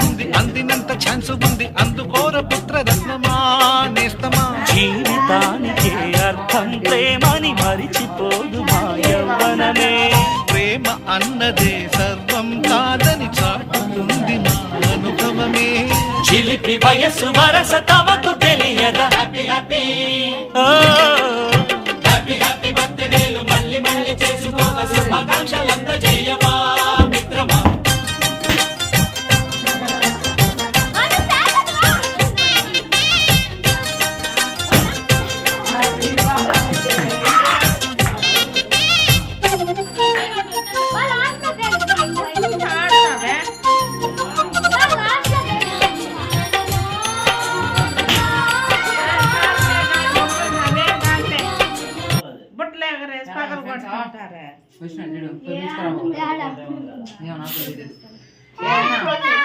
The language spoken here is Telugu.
ఉంది, అందినంత ఛాన్స్ ఉంది, అందుకోర పుత్ర రత్నమా నేస్తమా. జీవితానికే అర్థం ప్రేమని మరిచిపోదు మా యవ్వనమే. ప్రేమ అన్నదే సర్వం కాదని చాటుతుంది మా అనుభవమే. చిలిపి వయసు వరస తమకు తెలియదా. హ్యాపీ హ్యాపీ హ్యాపీ హ్యాపీ బర్త్డేలు మళ్ళీ మళ్ళీ చేసుకోవ. శుభాకాంక్షలంత చేయమా మిత్రమా. Push it, do it. Put it